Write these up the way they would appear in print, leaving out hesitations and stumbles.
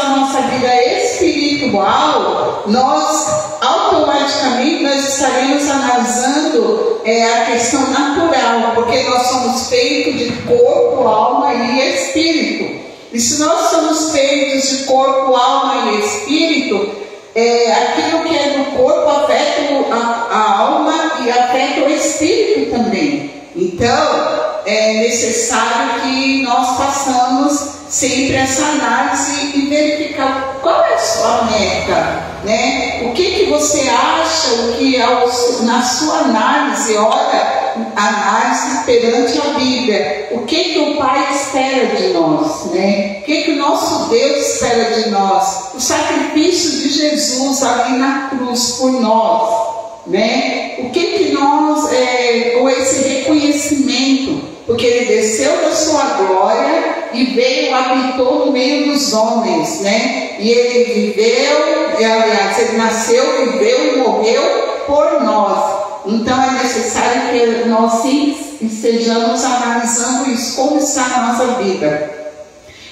a nossa vida espiritual, nós automaticamente estaremos analisando a questão natural, porque nós somos feitos de corpo, alma e espírito. E se nós somos feitos de corpo, alma e espírito, aquilo que é do corpo afeta a alma e afeta o espírito também. Então, é necessário que nós façamos sempre essa análise e verificar qual é a sua meta, né? O que você acha, o que na sua análise, análise perante a Bíblia, o que o Pai espera de nós, né? O que o nosso Deus espera de nós? O sacrifício de Jesus ali na cruz por nós, né? O que nós, ou esse reconhecimento, porque ele desceu da sua glória e veio, habitou no meio dos homens, né? E ele viveu, aliás, ele nasceu, viveu e morreu por nós. Então é necessário que nós sim estejamos analisando isso, como está a nossa vida.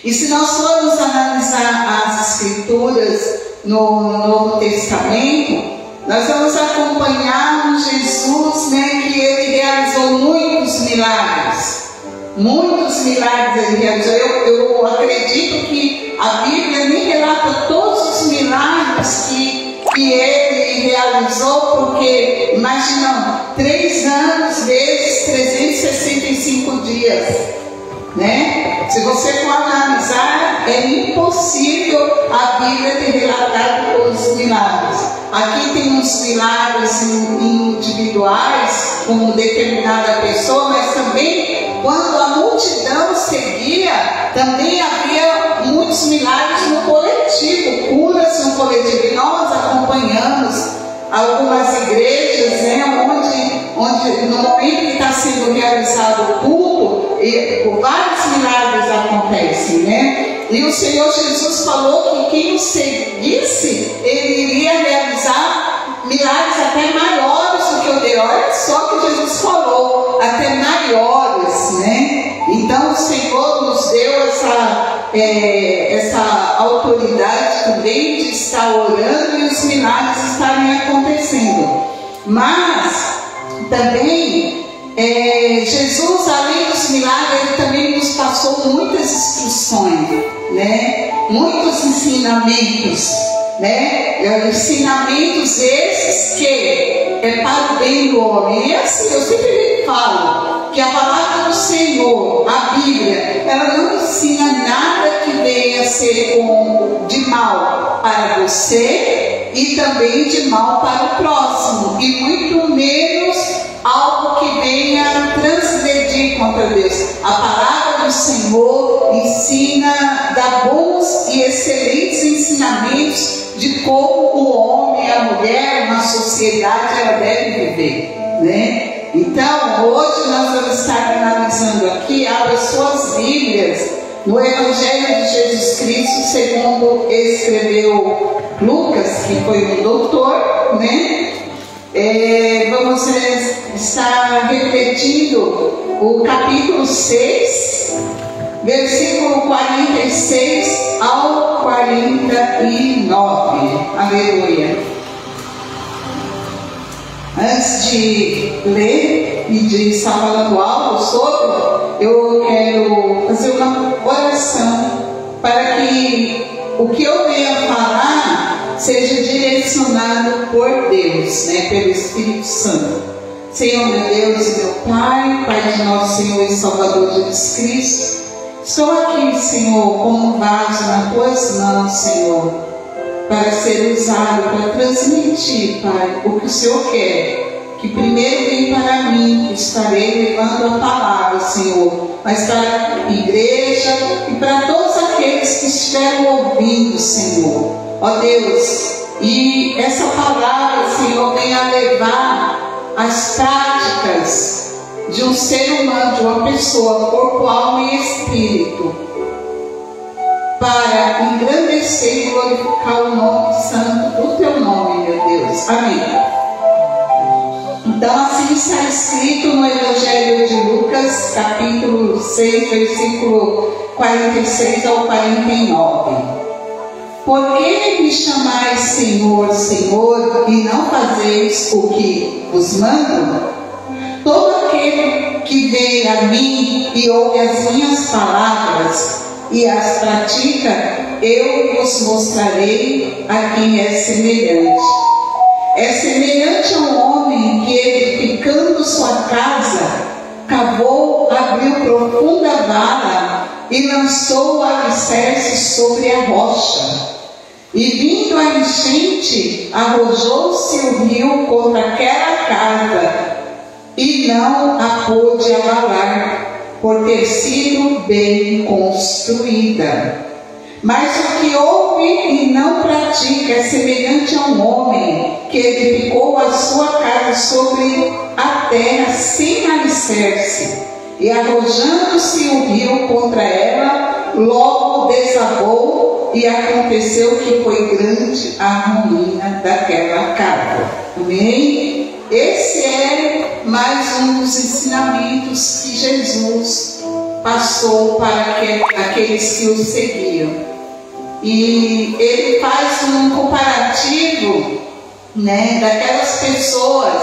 E se nós formos analisar as Escrituras no Novo Testamento, nós vamos acompanhar um Jesus, né, que ele realizou muitos milagres. Muitos milagres ele realizou. Eu acredito que a Bíblia nem relata todos os milagres que ele realizou, porque, imaginamos, 3 anos vezes 365 dias, né? Se você for analisar, é impossível a Bíblia ter relatado todos os milagres. Aqui tem uns milagres individuais com determinada pessoa, mas também quando a multidão seguia, também havia muitos milagres no coletivo, curas no coletivo. E nós acompanhamos algumas igrejas, né, onde no momento que está sendo realizado o culto, vários milagres acontecem, né? E o Senhor Jesus falou que quem o seguisse, ele iria realizar milagres até maiores do que o dele. Olha só que Jesus falou, até maiores, né? Então o Senhor nos deu essa autoridade também de estar orando e os milagres estarem acontecendo. Mas também Jesus, além dos milagres, ele também nos passou muitas instruções, né? Muitos ensinamentos, né? Ensinamentos esses que é para o bem do homem. E assim, eu sempre falo que a palavra do Senhor, a Bíblia, ela não ensina nada que venha a ser de mal para você e também de mal para o próximo, e muito menos algo que venha transgredir contra Deus. A palavra do Senhor ensina, dá bons e excelentes ensinamentos de como o homem e a mulher, uma sociedade, ela deve viver, né? Então, hoje nós vamos estar analisando aqui, abra suas Bíblias, no Evangelho de Jesus Cristo, segundo escreveu Lucas, que foi um doutor, né? Vamos estar repetindo o capítulo 6, versículo 46 ao 49. Aleluia. Antes de ler e de estar falando algo sobre, eu quero fazer uma oração para que o que eu venha falar seja direcionado por Deus, né, pelo Espírito Santo. Senhor, meu Deus e meu Pai, Pai de nosso Senhor e Salvador Jesus Cristo, estou aqui, Senhor, como um vaso nas tuas mãos, Senhor, para ser usado, para transmitir, Pai, o que o Senhor quer. Que primeiro vem para mim, que estarei levando a palavra, Senhor, mas para a igreja e para todos aqueles que estiveram ouvindo, Senhor. Ó Deus, e essa palavra, Senhor, venha levar as práticas de um ser humano, de uma pessoa, corpo, alma e espírito, para engrandecer e glorificar o nome santo do teu nome, meu Deus. Amém. Então, assim está escrito no Evangelho de Lucas, capítulo 6, versículo 46 ao 49. Por que me chamais Senhor, Senhor, e não fazeis o que vos mando? Todo aquele que vem a mim e ouve as minhas palavras e as pratica, eu vos mostrarei a quem é semelhante. É semelhante a um homem que, edificando sua casa, cavou, abriu profunda vala e lançou o alicerce sobre a rocha. E vindo a enchente, arrojou-se o rio contra aquela casa, e não a pôde abalar, por ter sido bem construída. Mas o que ouve e não pratica é semelhante a um homem que edificou a sua casa sobre a terra sem alicerce, e arrojando-se o rio contra ela, logo desabou, e aconteceu que foi grande a ruína daquela casa. Amém? Esse é mais um dos ensinamentos que Jesus passou para aqueles que o seguiam. E ele faz um comparativo, né, daquelas pessoas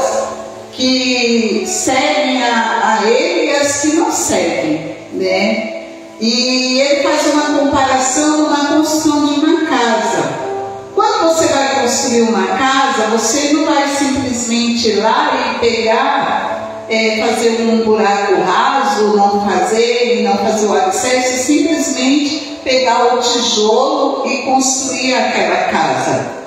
que seguem a ele e as que não seguem, né? E ele faz uma comparação na construção de uma casa. Quando você vai construir uma casa, você não vai simplesmente ir lá e pegar, fazer um buraco raso, não fazer o alicerce, simplesmente pegar o tijolo e construir aquela casa.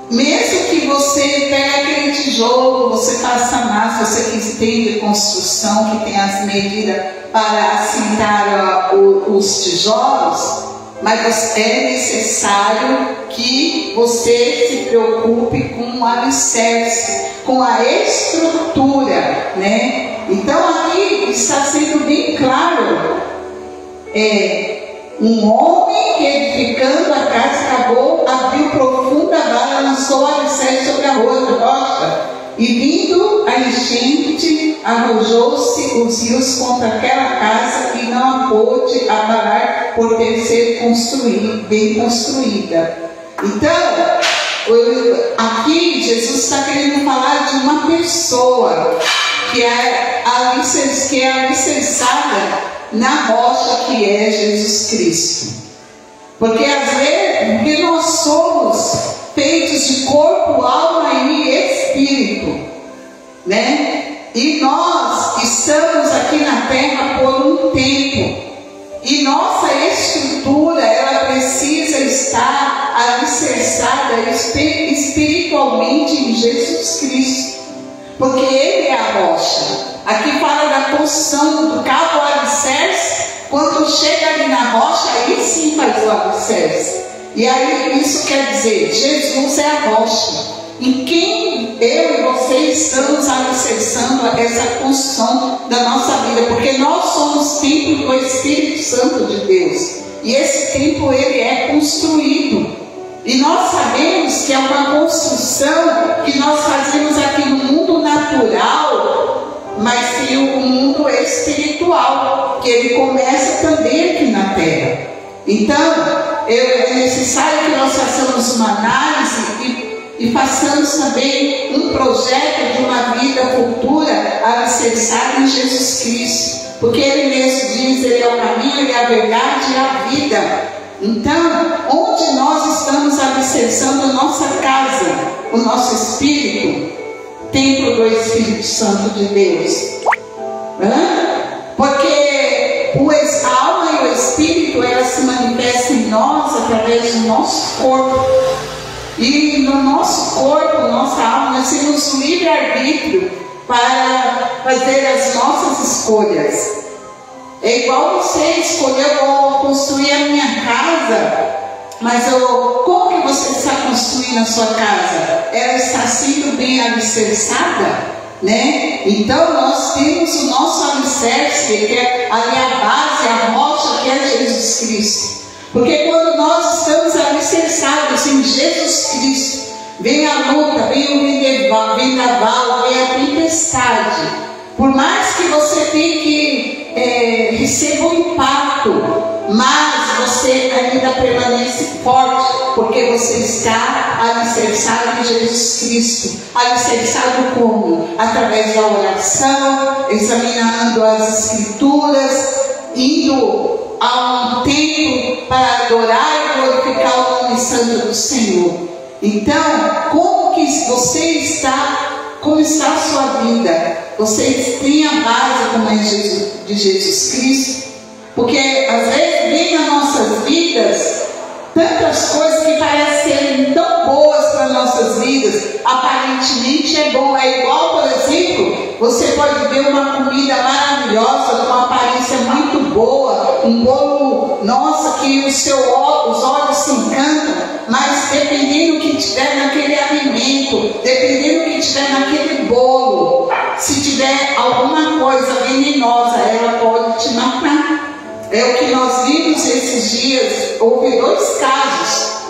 Mesmo que você pegue aquele tijolo, você faça a massa, você que entende de construção, que tem as medidas para assentar os tijolos, mas é necessário que você se preocupe com o alicerce, com a estrutura, né? Então aqui está sendo bem claro, um homem que edificando a casa cavou, abriu profunda vala, lançou o alicerce sobre a rocha, e vindo a enchente, arrojou-se os rios contra aquela casa e não a pôde abalar por ter sido bem construída. Então, aqui Jesus está querendo falar de uma pessoa que é alicerçada na rocha que é Jesus Cristo. Porque às vezes nós somos feitos de corpo, alma e espírito, né? E nós estamos aqui na terra por um tempo, e nossa estrutura ela precisa estar alicerçada espiritualmente em Jesus Cristo, porque Ele é a rocha. Aqui fala da construção do cabo alicerce. Quando chega ali na rocha, aí sim faz o alicerce. E aí isso quer dizer, Jesus é a rocha, em quem eu e você estamos alicerçando essa construção da nossa vida, porque nós somos templo do Espírito Santo de Deus, e esse templo ele é construído, e nós sabemos que é uma construção que nós fazemos aqui no mundo natural, mas tem o mundo espiritual, que ele começa também aqui na terra. Então é necessário que nós façamos uma análise e façamos também um projeto de uma vida futura alicerçada em Jesus Cristo, porque Ele mesmo diz, Ele é o caminho, Ele é a verdade e a vida. Então, onde nós estamos alicerçando a nossa casa, o nosso espírito, templo do Espírito Santo de Deus? Porque a alma e o espírito, ela se manifestam em nós através do nosso corpo. E no nosso corpo, nossa alma, nós temos um livre-arbítrio para fazer as nossas escolhas. É igual você escolher, eu vou construir a minha casa, mas como que você está construindo a sua casa? Ela está sendo bem alicerçada, né? Então nós temos o nosso alicerce, que é ali a base, a rocha, que é Jesus Cristo. Porque quando nós estamos alicerçados em Jesus Cristo, vem a luta, vem o vendaval, vem a tempestade. Por mais que você tenha que receba um impacto, mas você ainda permanece forte, Porque você está alicerçado em Jesus Cristo. Alicerçado como? Através da oração, examinando as Escrituras, indo a um templo para adorar e glorificar o nome santo do Senhor. Então, como está a sua vida? Vocês têm a base como é de Jesus Cristo? Porque às vezes vem nas nossas vidas tantas coisas que parecem serem tão boas para nossas vidas, aparentemente é bom. É igual, por exemplo, você pode ver uma comida maravilhosa, com uma aparência muito boa, um bolo, nossa, que os olhos se encantam, mas dependendo do que tiver naquele alimento, dependendo do que tiver naquele bolo, se tiver alguma coisa venenosa, ela pode te matar. É o que nós vimos esses dias. Houve 2 casos.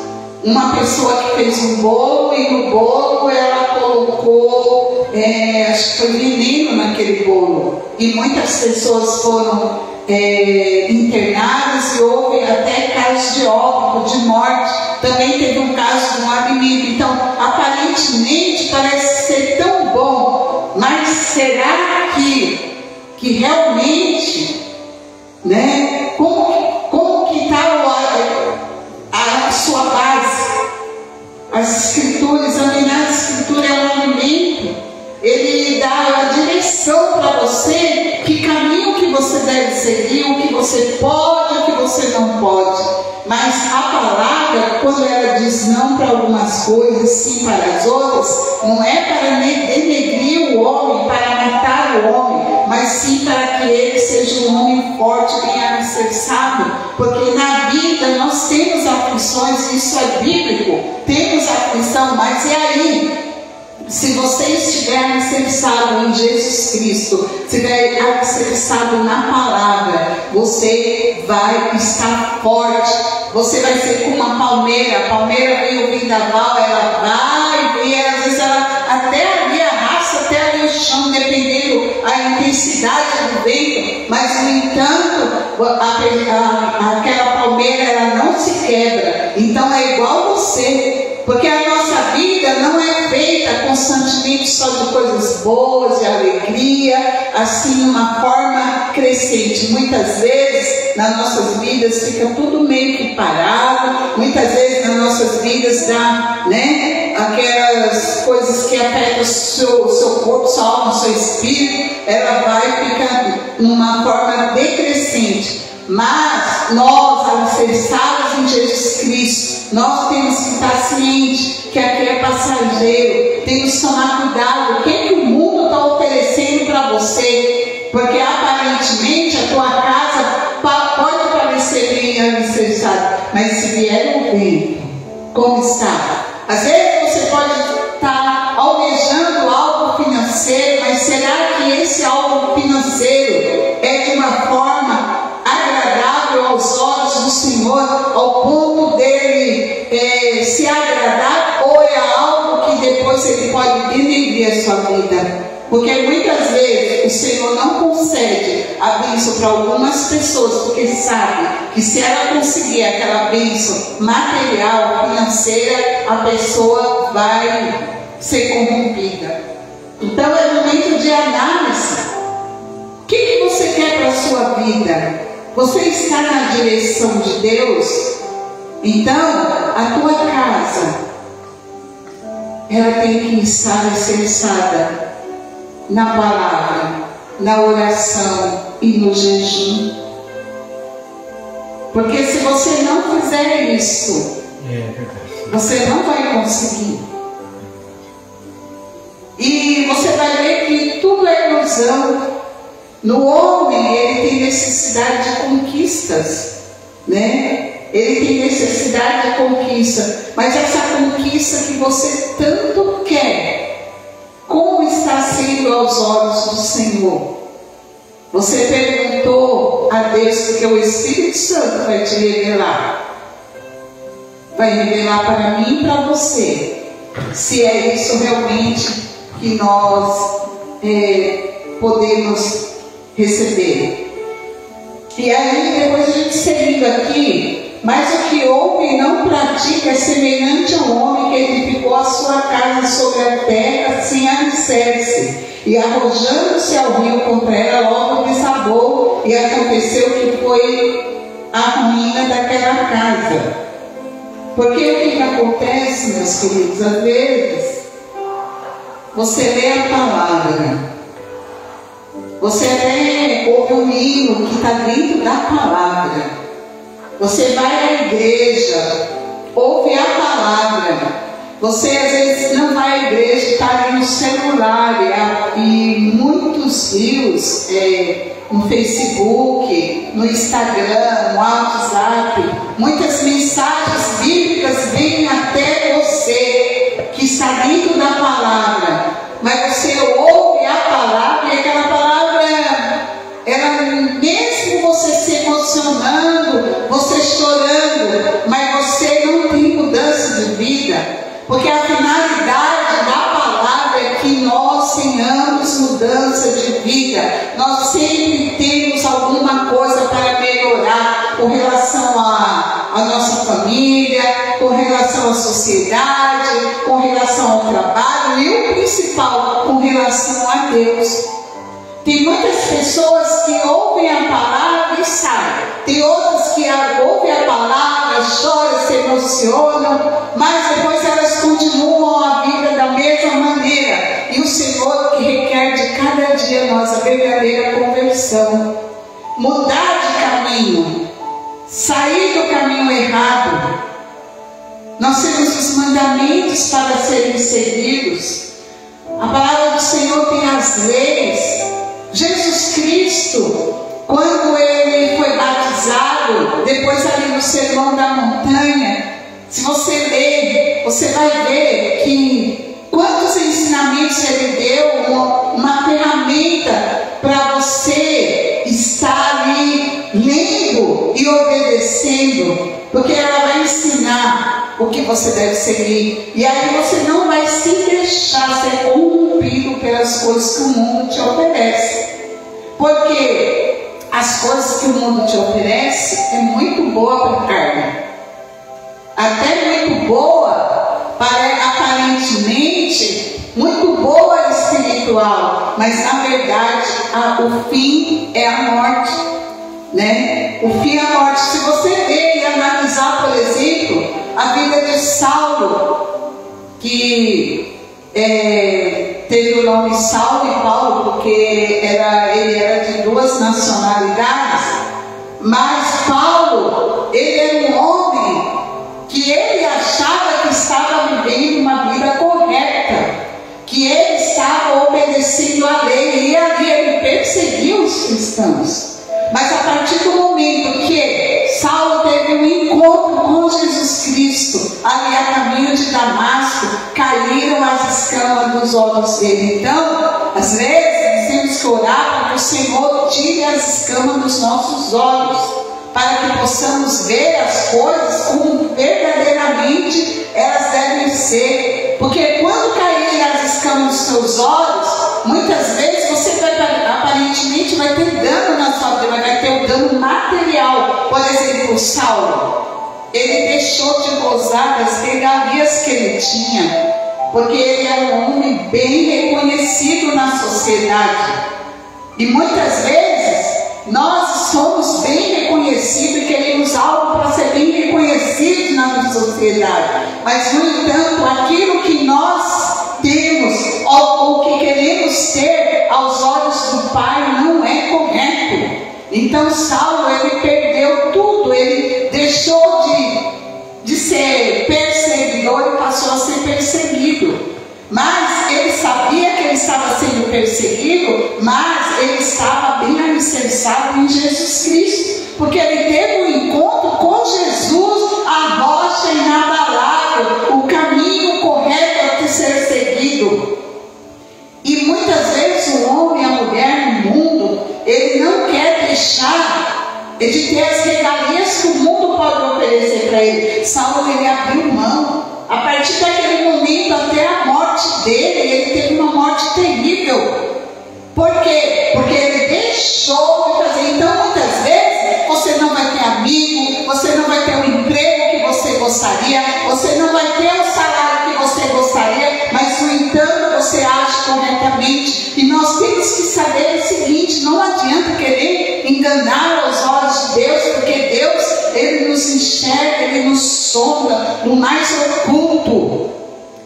Uma pessoa que fez um bolo e no bolo ela colocou, acho que foi veneno naquele bolo. E muitas pessoas foram internadas e houve até casos de óbito, de morte. Também teve um caso de um alimento. Então, aparentemente parece ser tão bom, mas será que realmente, né? Como que está a sua base? As Escrituras, examinar a Escritura é um alimento. Ele dá a direção para você, que caminho que você deve seguir, o que você pode, o que você não pode. Mas a palavra, quando ela diz não para algumas coisas, sim para as outras, não é para denegrir o homem, para matar o homem, mas sim para que ele seja um homem forte, bem alicerçado. Porque na vida nós temos aflições, isso é bíblico, temos aflição, mas e aí? Se você estiver alicerçado em Jesus Cristo, estiver alicerçado na palavra, você vai estar forte. Você vai ser como uma palmeira. A palmeira vem o vendaval, ela vai, e às vezes ela até ali arrasta até ali o chão, dependendo da intensidade do vento. Mas, no entanto, aquela palmeira ela não se quebra. Então é igual você. Porque a nossa vida não é feita constantemente só de coisas boas, de alegria, assim, uma forma crescente. Muitas vezes, nas nossas vidas, fica tudo meio que parado. Muitas vezes, nas nossas vidas, dá, né, aquelas coisas que afetam o seu corpo, sua alma, seu espírito. Ela vai ficar numa forma decrescente. Mas nós, alicerçados em Jesus Cristo, nós temos que estar cientes que aqui é passageiro. Temos que tomar cuidado. O que o mundo está oferecendo para você? Porque aparentemente a tua casa pode parecer bem alicerçada, mas se vier um vento, como está? Às vezes você pode estar almejando algo financeiro, mas será que esse algo financeiro é de uma forma agradável aos olhos do Senhor, ao ponto dele se agradar, ou é algo que depois ele pode denegrir a sua vida? Porque muitas vezes o Senhor não concede a bênção para algumas pessoas, porque sabe que se ela conseguir aquela bênção material, financeira, a pessoa vai ser corrompida. Então é momento de análise. O que você quer para a sua vida? Você está na direção de Deus? Então, a tua casa, ela tem que estar alicerçada na palavra, na oração e no jejum. Porque se você não fizer isso, você não vai conseguir. E você vai ver que tudo é ilusão. No homem, ele tem necessidade de conquistas, né? Ele tem necessidade de conquista. Mas essa conquista que você tanto quer, como está sendo aos olhos do Senhor? Você perguntou a Deus, porque o Espírito Santo vai te revelar. Vai revelar para mim e para você, se é isso realmente que nós podemos receber. E aí, depois a gente seguindo aqui, mas o que ouve não pratica fadiga é semelhante ao homem que edificou a sua casa sobre a terra sem alicerce, e arrojando-se ao rio contra ela, logo desabou, e aconteceu que foi a ruína daquela casa. Porque o que acontece, meus queridos, às vezes, você lê a palavra, você ouve um hino que está dentro da palavra, você vai à igreja, ouve a palavra, você às vezes não vai à igreja, está ali no celular, e muitos rios no Facebook, no Instagram, no WhatsApp, muitas mensagens bíblicas vêm até você, que está dentro da palavra, mas você ouve a palavra, e aquela palavra, ela, mesmo você se emocionando, você chorando, mas você não tem mudança de vida, porque a finalidade da palavra é que nós tenhamos mudança de vida. Nós sempre temos alguma coisa para melhorar com relação à nossa família, com relação à sociedade, com relação ao trabalho e o principal, com relação a Deus. Tem muitas pessoas que ouvem a palavra e saem. Tem outras que ouvem a palavra, choram, se emocionam, mas depois elas continuam a vida da mesma maneira. E o Senhor que requer de cada dia nossa verdadeira conversão. Mudar de caminho, sair do caminho errado. Nós temos os mandamentos para serem seguidos. A palavra do Senhor tem as leis. Jesus Cristo, quando ele foi batizado, depois ali no Sermão da Montanha, se você ler, você vai ver que quantos ensinamentos ele deu, uma ferramenta para você estar ali lendo e obedecendo, porque ela vai ensinar o que você deve seguir, e aí você não vai se deixar ser corrompido pelas coisas que o mundo te oferece, porque as coisas que o mundo te oferece é muito boa para a carne, até muito boa para aparentemente muito boa espiritual, mas na verdade o fim é a morte, né? O fim é a morte. Se você ver e analisar, por exemplo, a vida de Saulo, que teve o nome Saulo e Paulo, porque ele era de duas nacionalidades, mas Paulo, ele era um homem que ele achava que estava vivendo uma vida correta, que ele estava obedecendo a lei, e ali ele perseguia os cristãos. Mas a partir do momento que Saulo teve um encontro com Jesus Cristo, ali a caminho de Damasco, caíram as escamas dos olhos dele. Então, às vezes, temos que orar para que o Senhor tire as escamas dos nossos olhos, para que possamos ver as coisas como verdadeiramente elas devem ser. Porque quando caírem as escamas dos seus olhos, muitas vezes você aparentemente vai ter dano na sua vida, vai ter um dano material. Por exemplo, Saulo, ele deixou de gozar das regalias que ele tinha, porque ele era um homem bem reconhecido na sociedade. E muitas vezes nós somos bem reconhecidos e queremos algo para ser bem reconhecido na sociedade, mas no entanto aquilo que nós temos ou que queremos ter aos olhos do Pai não é correto. Então Saulo, ele perdeu tudo, ele deixou de ser perseguidor e passou a ser perseguido. Mas ele sabia que ele estava sendo perseguido, mas ele estava bem alicerçado em Jesus Cristo, porque ele teve um encontro com Jesus, a rocha inabalável, o caminho correto a ser seguido. E muitas vezes o homem e a mulher no mundo, ele não quer deixar de ter as regalias que o mundo pode oferecer para ele. Saulo, ele abriu mão. A partir daquele momento até a morte dele, ele teve uma morte terrível. Por quê? Porque ele deixou de fazer. Então, muitas vezes, você não vai ter amigo, você não vai ter o emprego que você gostaria, gostaria, você não vai ter o salário que você gostaria, mas no entanto você age corretamente. E nós temos que saber o seguinte: não adianta querer enganar aos olhos de Deus, porque Deus, Ele nos enxerga, Ele nos sonda no mais oculto.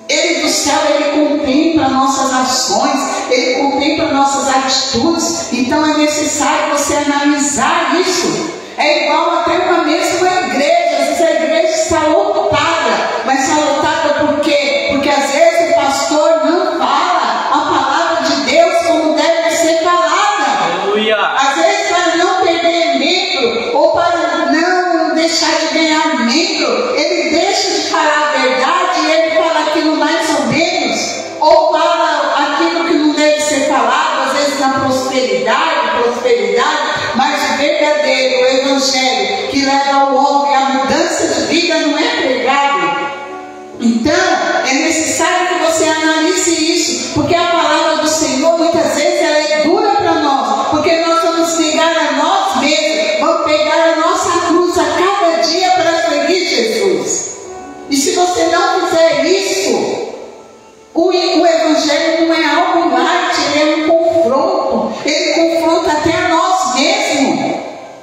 Ele do céu, Ele contempla nossas ações, Ele contempla nossas atitudes. Então é necessário você analisar isso. É igual até uma mesma igreja. Às vezes a igreja está lotada, mas está lotada por quê? Porque às vezes o pastor não fala a palavra de Deus como deve ser falada. Aleluia. Às vezes para não perder membro, ou para não deixar de ganhar membro, ele deixa de falar a verdade e ele fala aquilo mais ou menos, ou fala aquilo que não deve ser falado, às vezes na prosperidade, mas o verdadeiro, o evangelho que leva o homem à mudança de vida não é pregado. Então, é necessário que você analise isso, porque a palavra do Senhor, muitas vezes, ela é dura para nós, porque nós vamos negar a nós mesmos, vamos pegar a nossa cruz a cada dia para seguir Jesus. E se você não fizer isso, o evangelho não é algo light, ele é um confronto, ele confronta até a nós mesmos,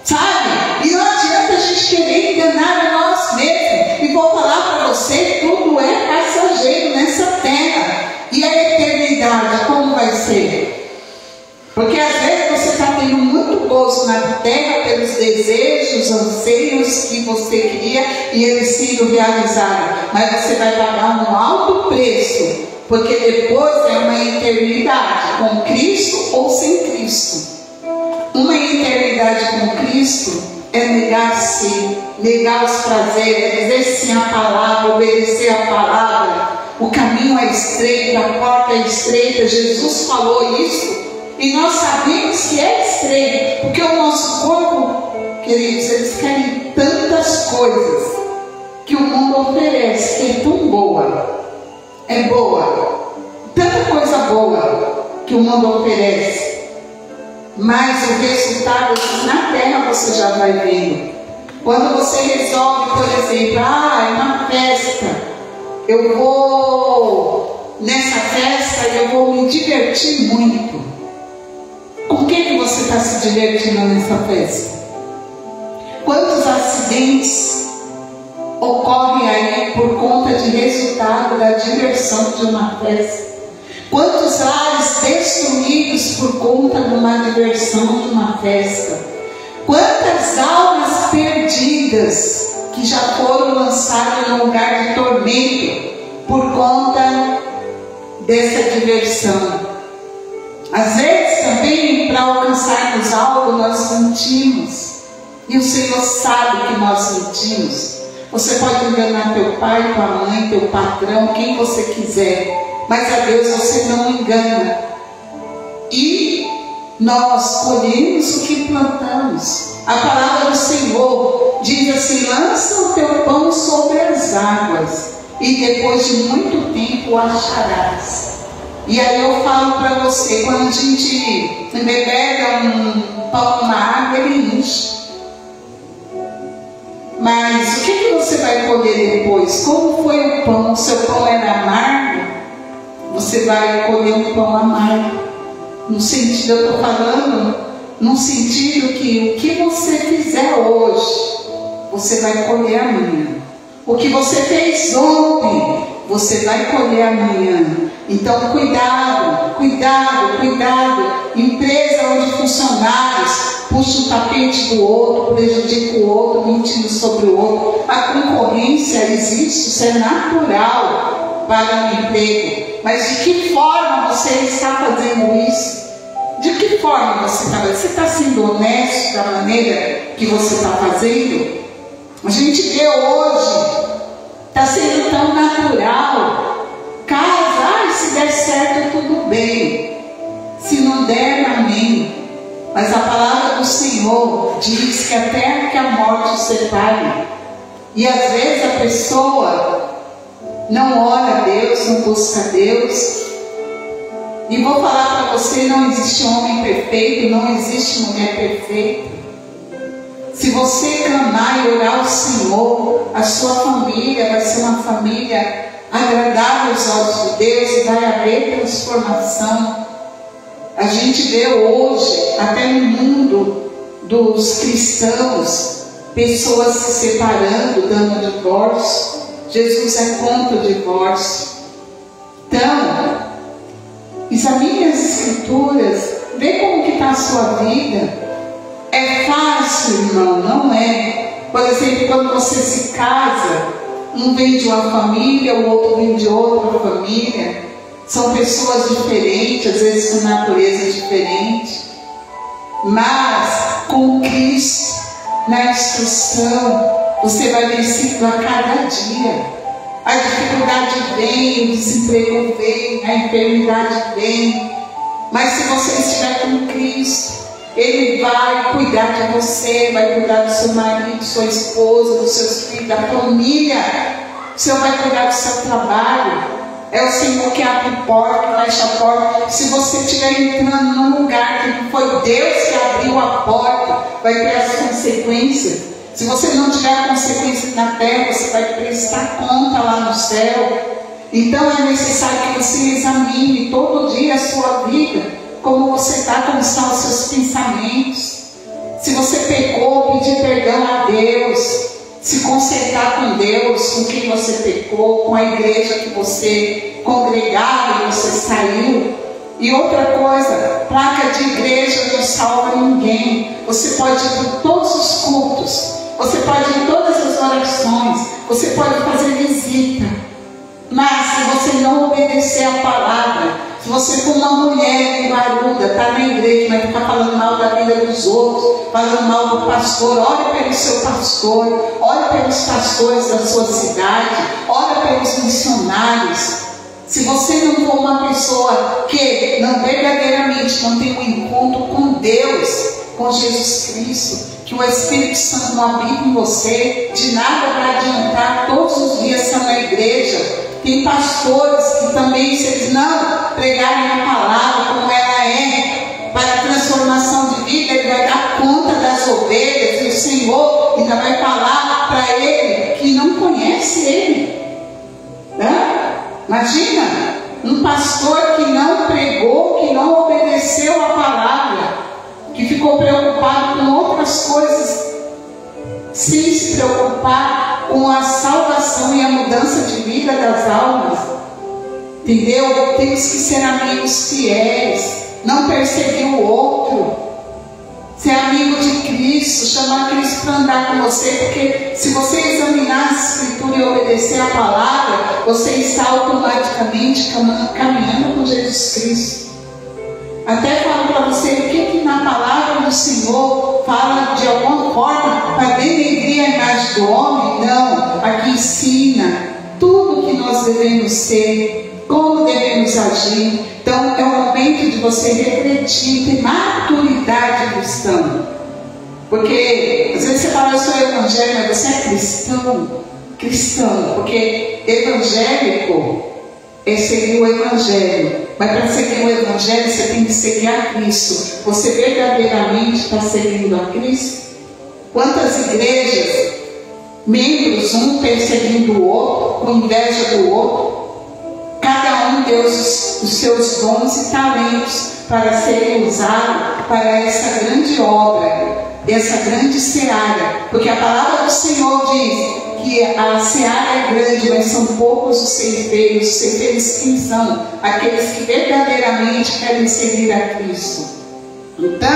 sabe? E não adianta a gente querer enganar a nós mesmos. E vou falar para você, tudo é passageiro nessa terra. E a eternidade, como vai ser? Porque às vezes você está tendo muito gozo na terra pelos desejos, anseios que você queria e eles sido realizados. Mas você vai pagar um alto preço, porque depois é uma eternidade com Cristo ou sem Cristo. Uma eternidade com Cristo é negar-se, negar os prazeres, é dizer sim à palavra, obedecer à palavra. O caminho é estreito, a porta é estreita. Jesus falou isso e nós sabemos que é estreito, porque o nosso corpo, queridos, eles querem tantas coisas que o mundo oferece, que é tão boa. É boa, tanta coisa boa que o mundo oferece, mas o resultado na terra você já vai vendo. Quando você resolve, por exemplo, é uma festa, eu vou nessa festa e eu vou me divertir muito. Com que você está se divertindo nessa festa? Quantos acidentes ocorrem aí por conta de resultado da diversão de uma festa? Quantos lares destruídos por conta de uma diversão de uma festa? Quantas almas perdidas que já foram lançadas em um lugar de tormento por conta dessa diversão? Às vezes também, para alcançarmos algo, nós mentimos, e o Senhor sabe que nós mentimos. Você pode enganar teu pai, tua mãe, teu patrão, quem você quiser, mas a Deus você não engana. E nós colhemos o que plantamos. A palavra do Senhor diz assim: lança o teu pão sobre as águas, e depois de muito tempo o acharás. E aí eu falo para você, quando a gente embebeda um pão na água, ele enche. Mas o que você vai colher depois? Como foi o pão? Se o seu pão era amargo, você vai colher um pão amargo. No sentido, eu estou falando, no sentido que o que você fizer hoje, você vai colher amanhã. O que você fez ontem, você vai colher amanhã. Então, cuidado, cuidado, cuidado. Empresa onde funcionários puxa o tapete do outro, prejudica o outro, mentindo sobre o outro. A concorrência existe, isso é natural para o emprego. Mas de que forma você está fazendo isso? De que forma você está fazendo? Você está sendo honesto da maneira que você está fazendo? A gente vê hoje, está sendo tão natural. Casa, se der certo, tudo bem. Se não der, amém. Mas a palavra do Senhor diz que até que a morte os separe. E às vezes a pessoa não ora a Deus, não busca a Deus. E vou falar para você, não existe homem perfeito, não existe mulher perfeita. Se você clamar e orar ao Senhor, a sua família vai ser uma família agradável aos olhos de Deus e vai haver transformação. A gente vê hoje, até no mundo dos cristãos, pessoas se separando, dando divórcio. Jesus é contra o divórcio. Então, examine as Escrituras, vê como que está a sua vida. É fácil, irmão? Não é. Por exemplo, quando você se casa, um vem de uma família, o outro vem de outra família. São pessoas diferentes, às vezes com natureza diferente. Mas com Cristo, na instrução, você vai vencendo a cada dia. A dificuldade vem, o desemprego vem, a enfermidade vem. Mas se você estiver com Cristo, Ele vai cuidar de você, vai cuidar do seu marido, sua esposa, dos seus filhos, da família. O Senhor vai cuidar do seu trabalho. É o Senhor que abre porta, que fecha a porta. Se você estiver entrando num lugar que foi Deus que abriu a porta, vai ter as consequências. Se você não tiver consequências na terra, você vai prestar conta lá no céu. Então é necessário que você examine todo dia a sua vida, como você está, como estão os seus pensamentos. Se você pecou, pedir perdão a Deus, se consertar com Deus, com quem você pecou, com a igreja que você congregava e você saiu. E outra coisa, placa de igreja não salva ninguém. Você pode ir por todos os cultos, você pode ir em todas as orações, você pode fazer visita, mas se você não obedecer a palavra, se você for uma mulher guaruda, está na igreja, vai ficar falando mal da vida dos outros, falando mal do pastor, ore pelo seu pastor, ore pelos pastores da sua cidade, ore pelos missionários. Se você não for uma pessoa que não verdadeiramente não tem um encontro com Deus, com Jesus Cristo, que o Espírito Santo não habita em você, de nada vai adiantar. Todos os dias estão na igreja. Tem pastores que também, se eles não pregarem a palavra como ela é, para a transformação de vida, ele vai dar conta das ovelhas, e o Senhor ainda vai falar para ele que não conhece ele. Imagina, um pastor que não pregou, que não obedeceu a palavra, que ficou preocupado com outras coisas, sem se preocupar com a salvação e a mudança de vida das almas. Entendeu? Temos que ser amigos fiéis, não perseguir o outro, ser amigo de Cristo, chamar Cristo para andar com você, porque se você examinar a Escritura e obedecer a palavra, você está automaticamente caminhando com Jesus Cristo. Até falo para você o que na palavra do Senhor fala de alguma forma para denegrir a imagem do homem. Não, aqui ensina tudo que nós devemos ser, como devemos agir. Então é o momento de você refletir, ter maturidade cristã. Porque às vezes você fala, eu sou evangélico, mas você é cristão? Cristão, porque evangélico é seguir o Evangelho. Mas para seguir o Evangelho, você tem que seguir a Cristo. Você verdadeiramente está seguindo a Cristo? Quantas igrejas, membros, um perseguindo o outro, com inveja do outro? Cada um deu os seus dons e talentos para serem usados para essa grande obra, essa grande seara. Porque a palavra do Senhor diz que a seara é grande, mas são poucos os ceifeiros. Os ceifeiros quem são? Aqueles que verdadeiramente querem seguir a Cristo. Então,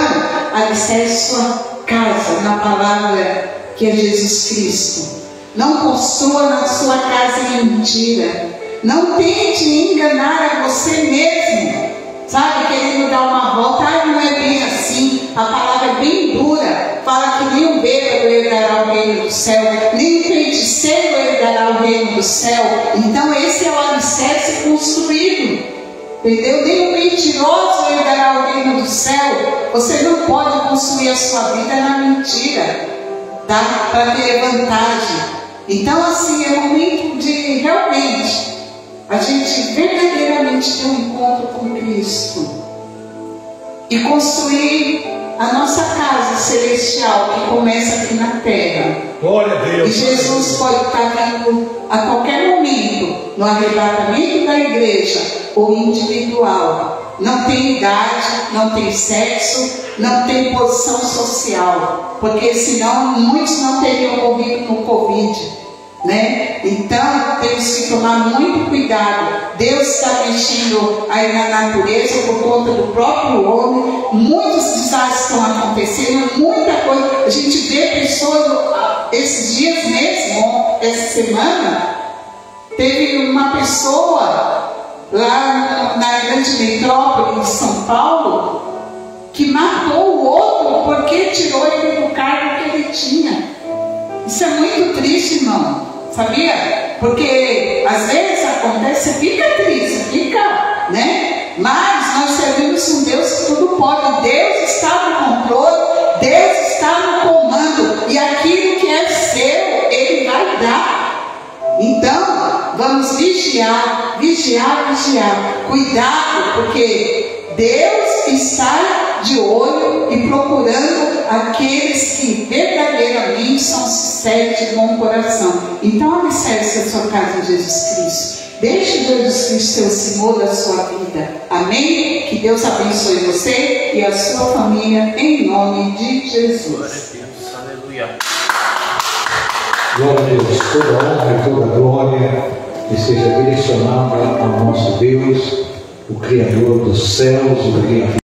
alicerce sua casa na palavra que é Jesus Cristo. Não construa na sua casa em mentira. Não tente enganar a você mesmo, sabe, querendo dar uma volta. Não é bem assim. A palavra é bem dura. Fala que nem um bêbado herdará o reino do céu, nem um feiticeiro herdará o reino do céu. Então esse é o alicerce construído, entendeu? Nem um mentiroso herdará o reino do céu. Você não pode construir a sua vida na mentira, tá? Para ter vantagem. Então assim, é o momento de realmente a gente verdadeiramente ter um encontro com Cristo e construir a nossa casa celestial que começa aqui na terra. Glória a Deus. E Jesus pode estar vindo a qualquer momento, no arrebatamento da igreja ou individual. Não tem idade, não tem sexo, não tem posição social, porque senão muitos não teriam morrido no Covid. Né? Então temos que tomar muito cuidado. Deus está mexendo aí na natureza por conta do próprio homem. Muitos desastres estão acontecendo, muita coisa. A gente vê pessoas, esses dias mesmo, essa semana, teve uma pessoa lá na grande metrópole de São Paulo que matou o outro porque tirou ele do cargo que ele tinha. Isso é muito triste, irmão. Sabia? Porque às vezes acontece, você fica triste, fica, né? Mas nós servimos um Deus que tudo pode. Deus está no controle, Deus está no comando. E aquilo que é seu, Ele vai dar. Então, vamos vigiar, vigiar, vigiar. Cuidado, porque Deus está de olho e procurando aqueles que verdadeiramente são sinceros de bom coração. Então, alicerce a sua casa em Jesus Cristo. Deixe Jesus Cristo ser o Senhor da sua vida. Amém? Que Deus abençoe você e a sua família em nome de Jesus. Glória a Deus. Aleluia. Glória a Deus. Toda honra e toda glória que seja direcionada ao nosso Deus, o Criador dos céus e da terra.